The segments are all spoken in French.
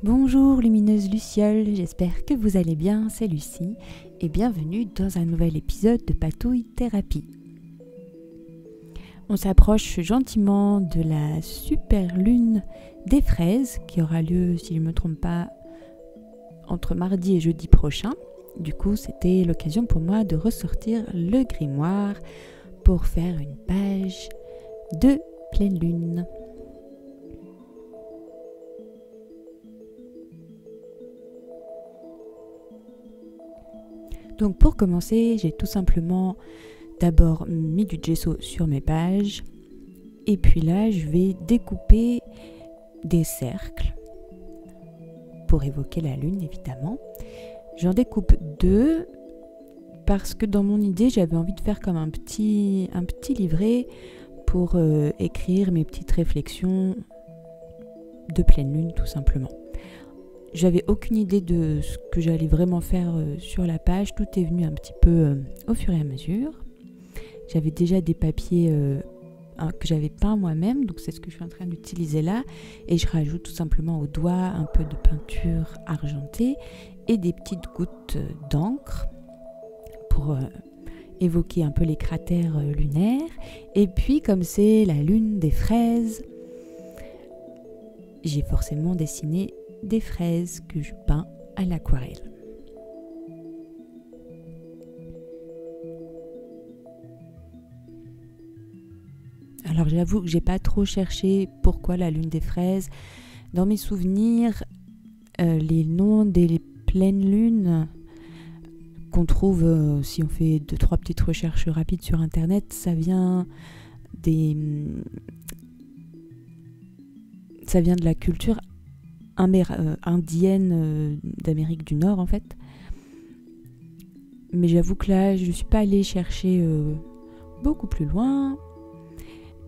Bonjour lumineuse Luciole, j'espère que vous allez bien, c'est Lucie et bienvenue dans un nouvel épisode de Patouille Thérapie. On s'approche gentiment de la super lune des fraises qui aura lieu, si je ne me trompe pas, entre mardi et jeudi prochain. Du coup, c'était l'occasion pour moi de ressortir le grimoire pour faire une page de pleine lune. Donc pour commencer, j'ai tout simplement d'abord mis du gesso sur mes pages et puis là je vais découper des cercles pour évoquer la lune évidemment. J'en découpe 2 parce que dans mon idée j'avais envie de faire comme un petit livret pour écrire mes petites réflexions de pleine lune tout simplement. J'avais aucune idée de ce que j'allais vraiment faire sur la page, tout est venu un petit peu au fur et à mesure. J'avais déjà des papiers que j'avais peints moi-même, donc c'est ce que je suis en train d'utiliser là. Et je rajoute tout simplement au doigt un peu de peinture argentée et des petites gouttes d'encre pour évoquer un peu les cratères lunaires. Et puis comme c'est la lune des fraises, j'ai forcément dessiné des fraises que je peins à l'aquarelle. Alors j'avoue que j'ai pas trop cherché pourquoi la lune des fraises. Dans mes souvenirs, les noms des pleines lunes qu'on trouve si on fait 2-3 petites recherches rapides sur internet, ça vient de la culture indienne d'Amérique du Nord en fait. Mais j'avoue que là je suis pas allée chercher beaucoup plus loin,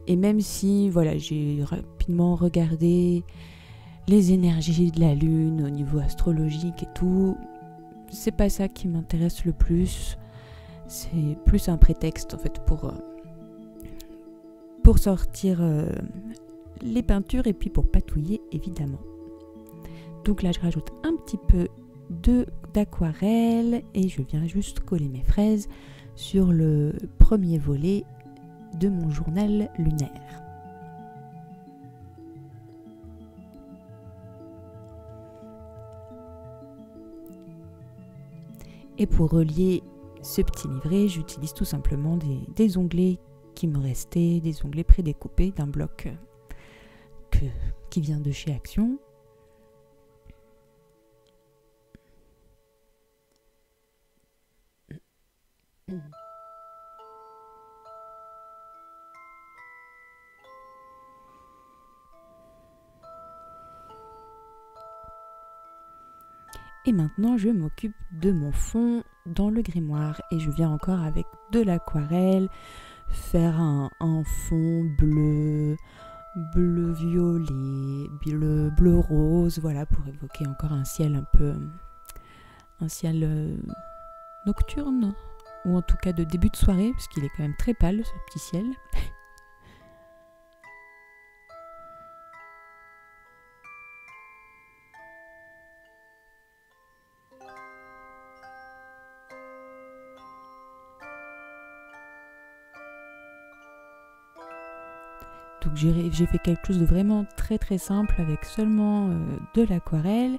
et même si voilà, j'ai rapidement regardé les énergies de la lune au niveau astrologique et tout, c'est pas ça qui m'intéresse le plus. C'est plus un prétexte en fait pour sortir les peintures et puis pour patouiller évidemment. Donc là, je rajoute un petit peu d'aquarelle et je viens juste coller mes fraises sur le premier volet de mon journal lunaire. Et pour relier ce petit livret, j'utilise tout simplement des onglets qui me restaient, des onglets prédécoupés d'un bloc qui vient de chez Action. Et maintenant, je m'occupe de mon fond dans le grimoire et je viens encore avec de l'aquarelle faire un fond bleu violet, bleu rose, voilà, pour évoquer encore un ciel nocturne, ou en tout cas de début de soirée, parce qu'il est quand même très pâle ce petit ciel. Donc j'ai fait quelque chose de vraiment très très simple avec seulement de l'aquarelle.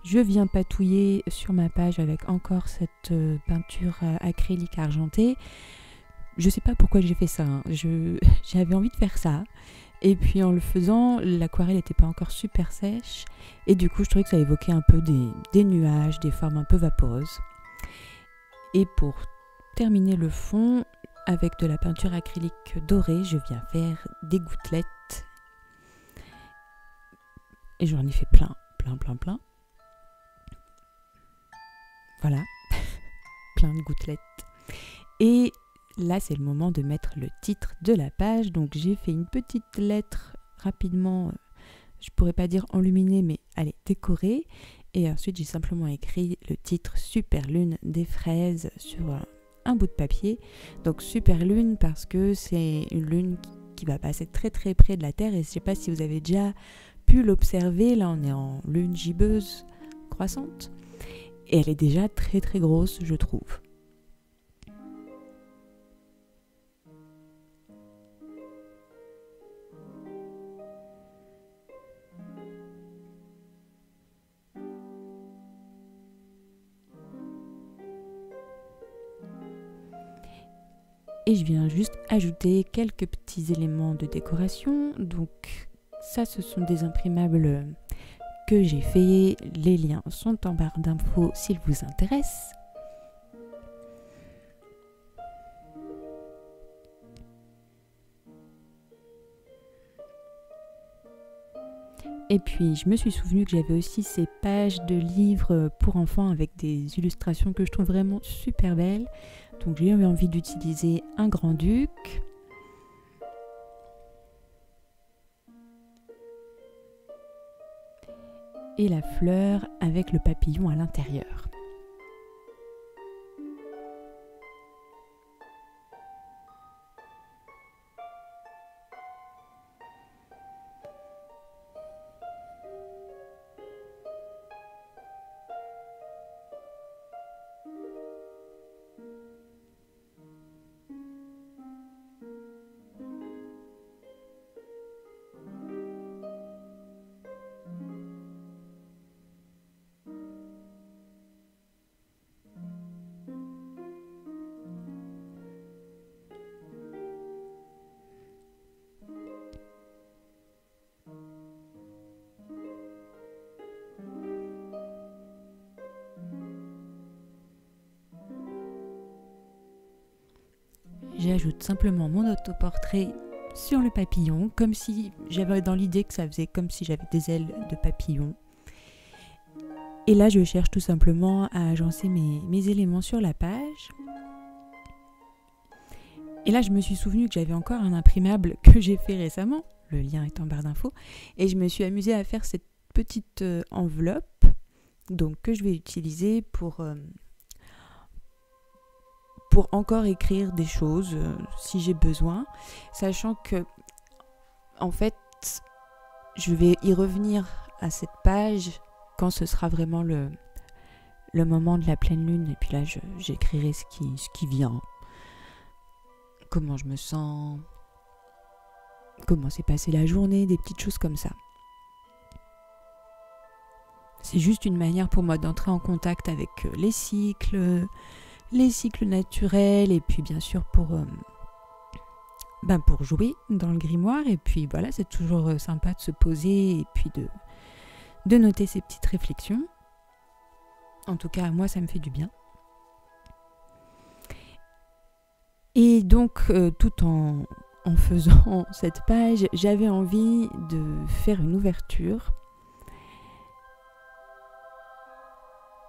Je viens patouiller sur ma page avec encore cette peinture acrylique argentée. Je sais pas pourquoi j'ai fait ça, hein. J'avais envie de faire ça. Et puis en le faisant, l'aquarelle n'était pas encore super sèche. Et du coup, je trouvais que ça évoquait un peu des nuages, des formes un peu vaporeuses. Et pour terminer le fond, avec de la peinture acrylique dorée, je viens faire des gouttelettes. Et j'en ai fait plein. Voilà, plein de gouttelettes. Et là, c'est le moment de mettre le titre de la page. Donc, j'ai fait une petite lettre rapidement, je pourrais pas dire enluminée, mais allez, décorée. Et ensuite, j'ai simplement écrit le titre Super Lune des fraises sur un bout de papier. Donc, Super Lune parce que c'est une lune qui va passer très très près de la Terre. Et je sais pas si vous avez déjà pu l'observer, là on est en lune gibbeuse croissante, et elle est déjà très très grosse, je trouve. Et je viens juste ajouter quelques petits éléments de décoration. Donc ça, ce sont des imprimables que j'ai fait. Les liens sont en barre d'infos s'ils vous intéressent. Et puis je me suis souvenu que j'avais aussi ces pages de livres pour enfants avec des illustrations que je trouve vraiment super belles. Donc j'ai eu envie d'utiliser un grand-duc. Et la fleur avec le papillon à l'intérieur. J'ajoute simplement mon autoportrait sur le papillon, comme si j'avais dans l'idée que ça faisait comme si j'avais des ailes de papillon. Et là, je cherche tout simplement à agencer mes éléments sur la page. Et là, je me suis souvenu que j'avais encore un imprimable que j'ai fait récemment. Le lien est en barre d'infos. Et je me suis amusée à faire cette petite enveloppe donc, que je vais utiliser pour encore écrire des choses si j'ai besoin, sachant que en fait je vais y revenir à cette page quand ce sera vraiment le moment de la pleine lune, et puis là j'écrirai ce qui vient, comment je me sens, comment s'est passée la journée, des petites choses comme ça. C'est juste une manière pour moi d'entrer en contact avec les cycles naturels, et puis bien sûr pour jouer dans le grimoire. Et puis voilà, c'est toujours sympa de se poser et puis de noter ces petites réflexions. En tout cas, moi, ça me fait du bien. Et donc, tout en faisant cette page, j'avais envie de faire une ouverture,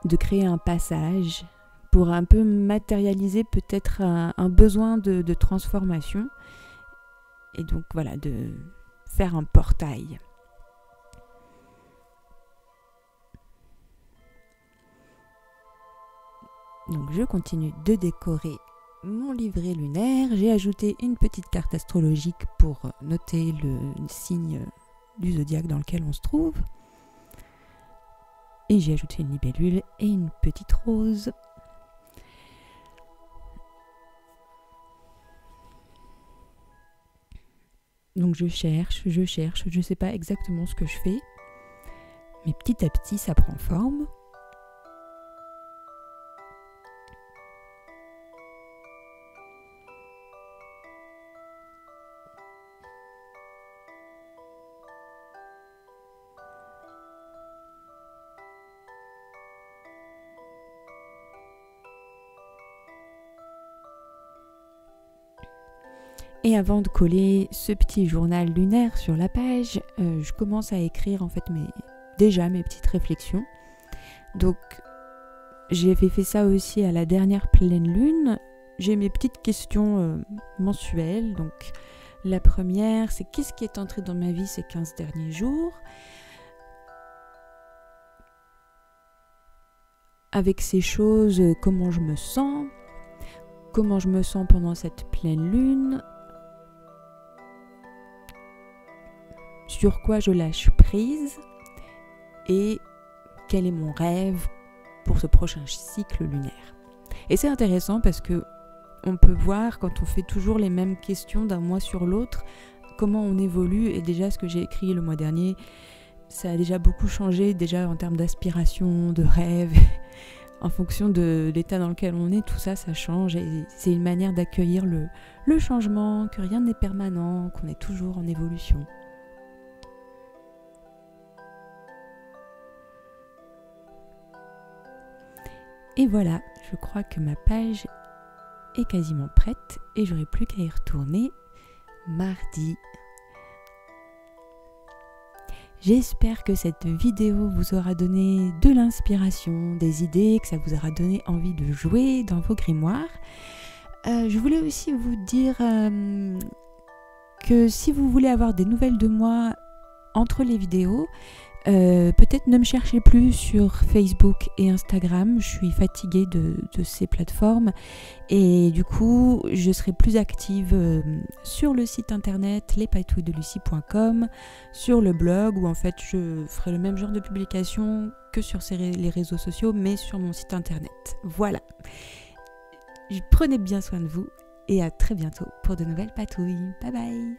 de créer un passage pour un peu matérialiser peut-être un besoin de transformation. Et donc voilà, de faire un portail. Donc je continue de décorer mon livret lunaire. J'ai ajouté une petite carte astrologique pour noter le signe du zodiaque dans lequel on se trouve. Et j'ai ajouté une libellule et une petite rose. Donc je cherche, je ne sais pas exactement ce que je fais, mais petit à petit ça prend forme. Et avant de coller ce petit journal lunaire sur la page, je commence à écrire en fait déjà mes petites réflexions. Donc j'ai fait ça aussi à la dernière pleine lune. J'ai mes petites questions mensuelles. Donc la première, c'est qu'est-ce qui est entré dans ma vie ces 15 derniers jours? Avec ces choses, comment je me sens? Comment je me sens pendant cette pleine lune? sur quoi je lâche prise et quel est mon rêve pour ce prochain cycle lunaire. Et c'est intéressant parce que on peut voir quand on fait toujours les mêmes questions d'un mois sur l'autre, comment on évolue. Et déjà ce que j'ai écrit le mois dernier, ça a déjà beaucoup changé, déjà en termes d'aspiration, de rêve, en fonction de l'état dans lequel on est, tout ça, ça change. Et c'est une manière d'accueillir le changement, que rien n'est permanent, qu'on est toujours en évolution. Et voilà, je crois que ma page est quasiment prête et j'aurai plus qu'à y retourner mardi. J'espère que cette vidéo vous aura donné de l'inspiration, des idées, que ça vous aura donné envie de jouer dans vos grimoires. Je voulais aussi vous dire que si vous voulez avoir des nouvelles de moi entre les vidéos, peut-être ne me cherchez plus sur Facebook et Instagram, je suis fatiguée de ces plateformes et du coup je serai plus active sur le site internet lespatouilledelucie.com, sur le blog où en fait je ferai le même genre de publication que sur les réseaux sociaux mais sur mon site internet. Voilà, prenez bien soin de vous et à très bientôt pour de nouvelles patouilles. Bye bye.